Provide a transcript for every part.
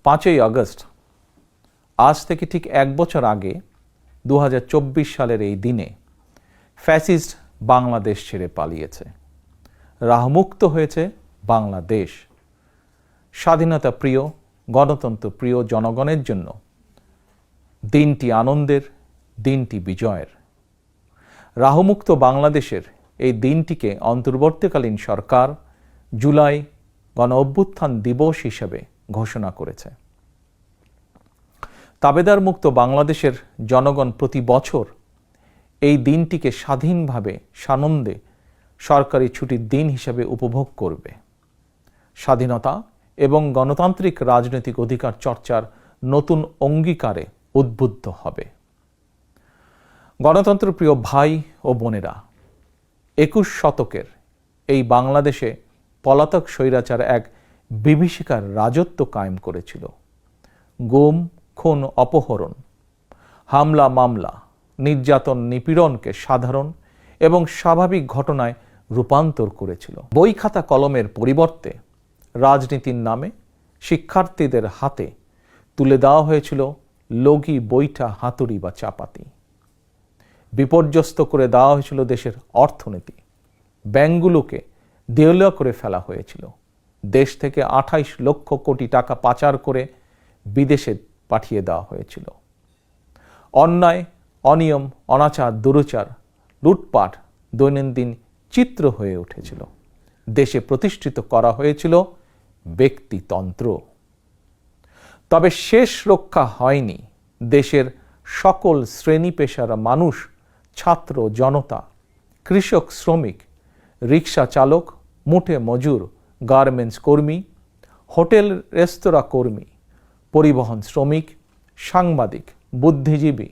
5ই August আজ থেকে ঠিক 1 বছর আগে 2024 সালের এই দিনে ফ্যাসিস্ট বাংলাদেশ ছেড়ে পালিয়েছে। রাহমুক্ত হয়েছে বাংলাদেশ। স্বাধীনতা প্রিয়, গণতন্ত্র প্রিয় জনগণের জন্য দিনটি আনন্দের, দিনটি বিজয়ের। রাহমুক্ত বাংলাদেশের এই দিনটিকে অন্তর্বর্তীকালীন সরকার জুলাই গণ অভ্যুত্থান দিবস হিসেবে ঘোষণা করেছে। তাবেদার মুক্ত বাংলাদেশের জনগণ প্রতি বছর এই দিনটিকে স্বাধীনভাবে সানন্দে সরকারি ছুটির দিন হিসেবে উপভোগ করবে। স্বাধীনতা এবং গণতান্ত্রিক রাজনৈতিক অধিকার চর্চার নতুন অঙ্গীকারে উদ্বুদ্ধ হবে। গণতন্ত্রপ্রিয় ভাই ও বোনেরা, 21 শতকের এই বাংলাদেশে পলাতক স্বৈরাচার এক বিভীষিকার রাজত্ব কায়েম করেছিল। গুম, খুন, অপহরণ, হামলা, মামলা, নির্যাতন, নিপীড়নকে সাধারণ এবং স্বাভাবিক ঘটনায় রূপান্তর করেছিল। বই খাতা কলমের পরিবর্তে রাজনীতির নামে শিক্ষার্থীদের হাতে তুলে দেওয়া হয়েছিল লগি, বৈঠা, হাতুড়ি বা চাপাতি। বিপর্যস্ত করে দেওয়া হয়েছিল দেশের অর্থনীতি। ব্যাংকগুলোকে দেউলিয়া করে ফেলা হয়েছিল। দেশ থেকে 28 লক্ষ কোটি টাকা পাচার করে বিদেশে পাঠিয়ে দেওয়া হয়েছিল। অন্যায়, অনিয়ম, অনাচার, দুরাচার, লুটপাট দৈনন্দিন চিত্র হয়ে উঠেছিল। দেশে প্রতিষ্ঠিত করা হয়েছিল ব্যক্তিতন্ত্র। তবে শেষ রক্ষা হয়নি দেশের সকল শ্রেণী পেশার মানুষ, ছাত্র জনতা, কৃষক, শ্রমিক, রিক্সা চালক, মুঠে মজুর, গার্মেন্টস কর্মী, হোটেল রেস্তোরাঁ কর্মী, পরিবহন শ্রমিক, সাংবাদিক, বুদ্ধিজীবী,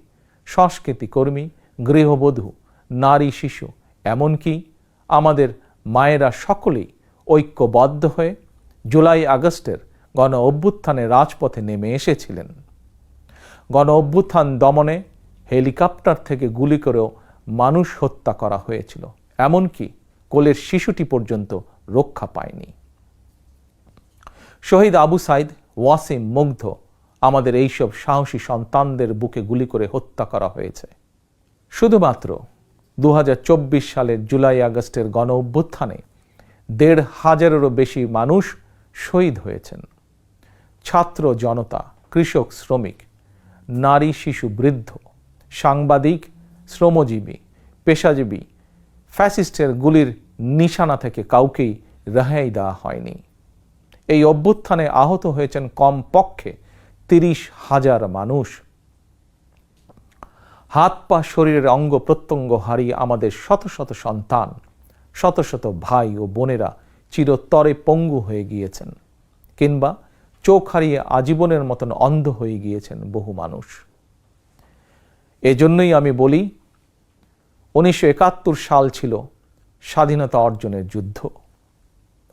সংস্কৃতি কর্মী, গৃহবধূ, নারী, শিশু, এমনকি আমাদের মায়েরা সকলেই ঐক্যবদ্ধ হয়ে জুলাই আগস্টের গণ অভ্যুত্থানে রাজপথে নেমে এসেছিলেন। গণ অভ্যুত্থান দমনে হেলিকপ্টার থেকে গুলি করেও মানুষ হত্যা করা হয়েছিল। এমনকি কোলের শিশুটি পর্যন্ত রক্ষা পায়নি। শহীদ আবু সাইদ, ওয়াসিম, মুগ্ধ, আমাদের এইসব সাহসী সন্তানদের বুকে গুলি করে হত্যা করা হয়েছে। শুধুমাত্র 2024 সালের জুলাই আগস্টের গণ অভ্যুত্থানে 1,500-এরও বেশি মানুষ শহীদ হয়েছেন। ছাত্র জনতা, কৃষক, শ্রমিক, নারী, শিশু, বৃদ্ধ, সাংবাদিক, শ্রমজীবী, পেশাজীবী, ফ্যাসিস্টের গুলির নিশানা থেকে কাউকেই রেহাই দেওয়া হয়নি। এই অভ্যুত্থানে আহত হয়েছেন কমপক্ষে 30,000 মানুষ। হাত পা, শরীরের অঙ্গ প্রত্যঙ্গ হারিয়ে আমাদের শত শত সন্তান, শত শত ভাই ও বোনেরা চিরতরে পঙ্গু হয়ে গিয়েছেন, কিংবা চোখ হারিয়ে আজীবনের মতন অন্ধ হয়ে গিয়েছেন বহু মানুষ। এজন্যই আমি বলি, 1971 সাল ছিল স্বাধীনতা অর্জনের যুদ্ধ,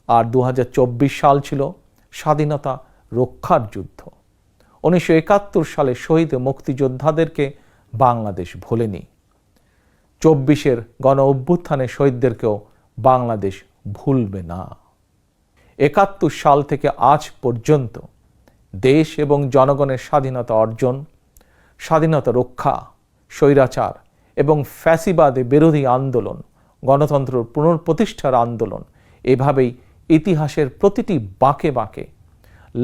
আর 2024 সাল ছিল স্বাধীনতা রক্ষার যুদ্ধ। 1971 সালে শহীদ মুক্তিযোদ্ধাদেরকে বাংলাদেশ ভোলেনি। 24-এর গণ অভ্যুত্থানে শহীদদেরকেও বাংলাদেশ ভুলবে না। 71 সাল থেকে আজ পর্যন্ত দেশ এবং জনগণের স্বাধীনতা অর্জন, স্বাধীনতা রক্ষা, স্বৈরাচার এবং ফ্যাসিবাদে বিরোধী আন্দোলন, গণতন্ত্র পুনঃপ্রতিষ্ঠার আন্দোলন, এভাবেই ইতিহাসের প্রতিটি বাঁকে বাঁকে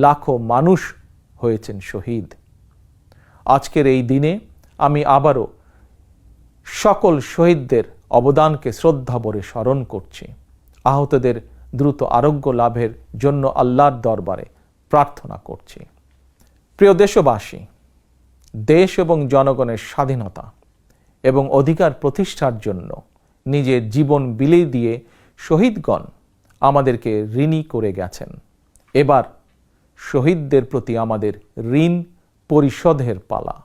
লাখো মানুষ হয়েছেন শহীদ। আজকের এই দিনে আমি আবারও সকল শহীদদের অবদানকে শ্রদ্ধাভরে স্মরণ করছি। আহতদের দ্রুত আরোগ্য লাভের জন্য আল্লাহর দরবারে প্রার্থনা করছি। প্রিয় দেশবাসী, দেশ এবং জনগণের স্বাধীনতা এবং অধিকার প্রতিষ্ঠার জন্য নিজের জীবন বিলিয়ে দিয়ে শহীদগণ আমাদেরকে ঋণী করে গেছেন। এবার শহীদদের প্রতি আমাদের ঋণ পরিশোধের পালা।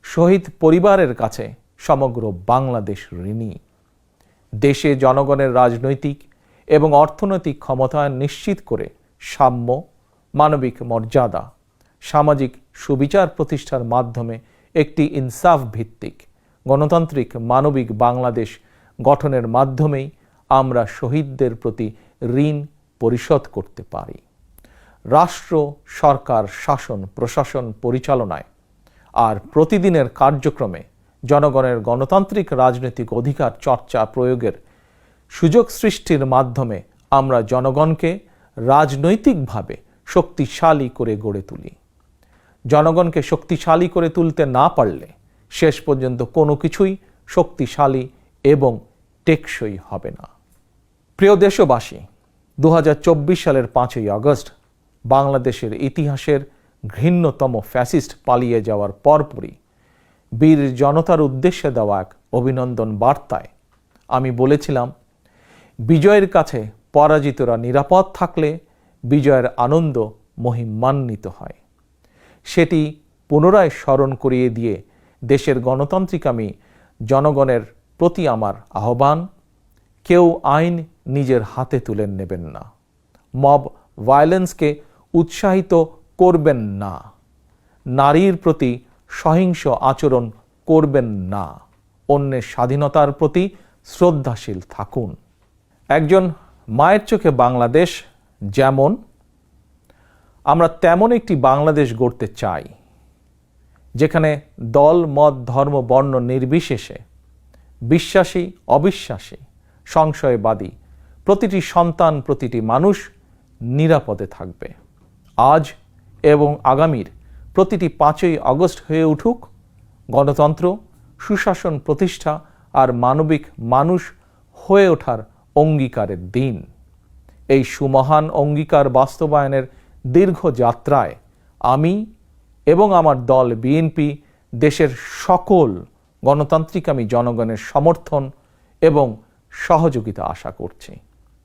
শহীদ পরিবারের কাছে সমগ্র বাংলাদেশ ঋণী। দেশে জনগণের রাজনৈতিক এবং অর্থনৈতিক ক্ষমতায়ন নিশ্চিত করে সাম্য, মানবিক মর্যাদা, সামাজিক সুবিচার প্রতিষ্ঠার মাধ্যমে একটি ইনসাফ ভিত্তিক গণতান্ত্রিক মানবিক বাংলাদেশ গঠনের মাধ্যমেই আমরা শহীদদের প্রতি ঋণ পরিশোধ করতে পারি। রাষ্ট্র, সরকার, শাসন, প্রশাসন পরিচালনায় আর প্রতিদিনের কার্যক্রমে জনগণের গণতান্ত্রিক রাজনৈতিক অধিকার চর্চা প্রয়োগের সুযোগ সৃষ্টির মাধ্যমে আমরা জনগণকে রাজনৈতিকভাবে শক্তিশালী করে গড়ে তুলি। জনগণকে শক্তিশালী করে তুলতে না পারলে শেষ পর্যন্ত কোনো কিছুই শক্তিশালী এবং টেকসই হবে না। প্রিয় দেশবাসী, 2024 সালের 5ই আগস্ট বাংলাদেশের ইতিহাসের ঘৃণ্যতম ফ্যাসিস্ট পালিয়ে যাওয়ার পরপরই বীর জনতার উদ্দেশ্যে দেওয়া এক অভিনন্দন বার্তায় আমি বলেছিলাম, বিজয়ের কাছে পরাজিতরা নিরাপদ থাকলে বিজয়ের আনন্দ মহিমান্বিত হয়। সেটি পুনরায় স্মরণ করিয়ে দিয়ে দেশের গণতান্ত্রিকামী জনগণের প্রতি আমার আহ্বান, কেউ আইন নিজের হাতে তুলে নেবেন না, মব ভায়োলেন্সকে উৎসাহিত করবেন না, নারীর প্রতি সহিংস আচরণ করবেন না, অন্যের স্বাধীনতার প্রতি শ্রদ্ধাশীল থাকুন। একজন মায়ের চোখে বাংলাদেশ যেমন, আমরা তেমন একটি বাংলাদেশ গড়তে চাই যেখানে দল, মত, ধর্ম, বর্ণ নির্বিশেষে বিশ্বাসী, অবিশ্বাসী, সংশয়বাদী প্রতিটি সন্তান, প্রতিটি মানুষ নিরাপদে থাকবে। আজ এবং আগামীর প্রতিটি 5ই আগস্ট হয়ে উঠুক গণতন্ত্র, সুশাসন প্রতিষ্ঠা আর মানবিক মানুষ হয়ে ওঠার অঙ্গীকারের দিন। এই সুমহান অঙ্গীকার বাস্তবায়নের দীর্ঘ যাত্রায় আমি এবং আমার দল বিএনপি দেশের সকল গণতান্ত্রিকামী জনগণের সমর্থন এবং সহযোগিতা আশা করছি।